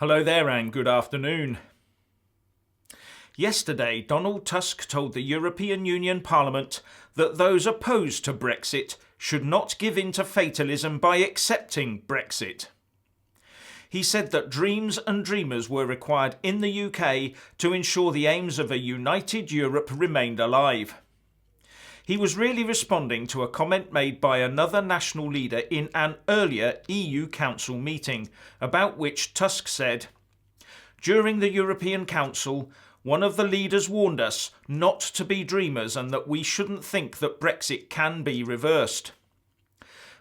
Hello there and good afternoon. Yesterday, Donald Tusk told the European Union Parliament that those opposed to Brexit should not give in to fatalism by accepting Brexit. He said that dreams and dreamers were required in the UK to ensure the aims of a united Europe remained alive. He was really responding to a comment made by another national leader in an earlier EU Council meeting, about which Tusk said, "During the European Council, one of the leaders warned us not to be dreamers and that we shouldn't think that Brexit can be reversed."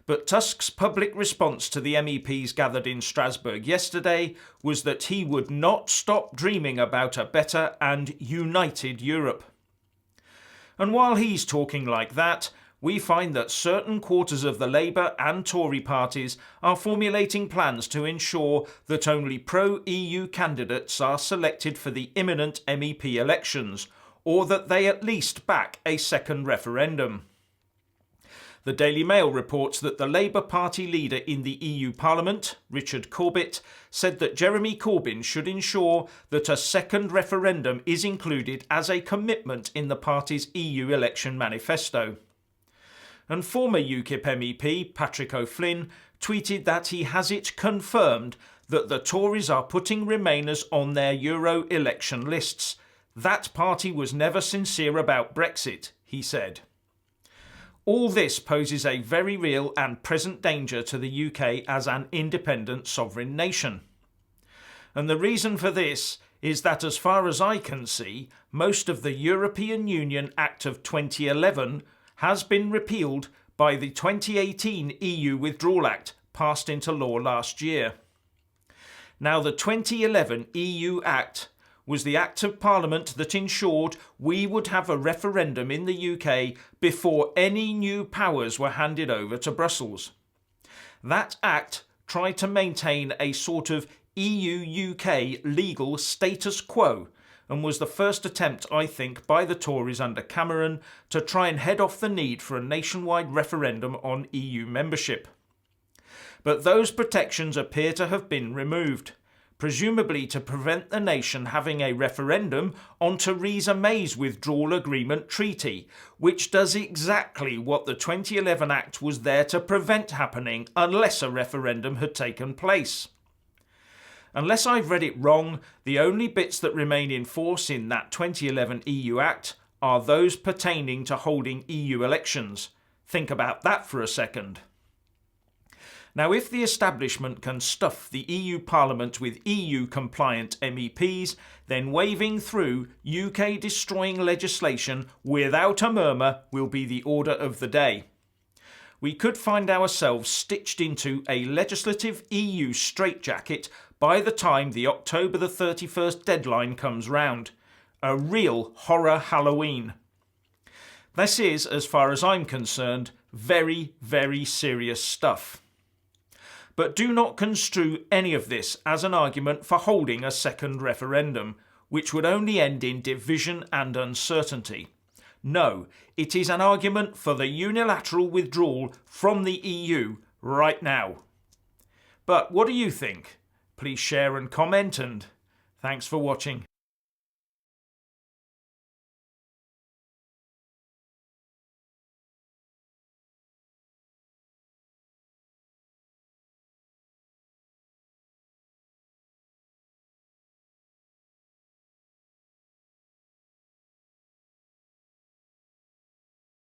But Tusk's public response to the MEPs gathered in Strasbourg yesterday was that he would not stop dreaming about a better and united Europe. And while he's talking like that, we find that certain quarters of the Labour and Tory parties are formulating plans to ensure that only pro-EU candidates are selected for the imminent MEP elections, or that they at least back a second referendum. The Daily Mail reports that the Labour Party leader in the EU Parliament, Richard Corbett, said that Jeremy Corbyn should ensure that a second referendum is included as a commitment in the party's EU election manifesto. And former UKIP MEP Patrick O'Flynn tweeted that he has it confirmed that the Tories are putting Remainers on their Euro election lists. That party was never sincere about Brexit, he said. All this poses a very real and present danger to the UK as an independent sovereign nation. And the reason for this is that, as far as I can see, most of the European Union Act of 2011 has been repealed by the 2018 EU Withdrawal Act, passed into law last year. Now, the 2011 EU Act was the Act of Parliament that ensured we would have a referendum in the UK before any new powers were handed over to Brussels. That Act tried to maintain a sort of EU-UK legal status quo and was the first attempt, I think, by the Tories under Cameron to try and head off the need for a nationwide referendum on EU membership. But those protections appear to have been removed, presumably to prevent the nation having a referendum on Theresa May's withdrawal agreement treaty, which does exactly what the 2011 Act was there to prevent happening unless a referendum had taken place. Unless I've read it wrong, the only bits that remain in force in that 2011 EU Act are those pertaining to holding EU elections. Think about that for a second. Now, if the establishment can stuff the EU Parliament with EU-compliant MEPs, then waving through UK-destroying legislation without a murmur will be the order of the day. We could find ourselves stitched into a legislative EU straitjacket by the time the October the 31st deadline comes round. A real horror Halloween. This is, as far as I'm concerned, very, very serious stuff. But do not construe any of this as an argument for holding a second referendum, which would only end in division and uncertainty. No, it is an argument for the unilateral withdrawal from the EU right now. But what do you think? Please share and comment, and thanks for watching.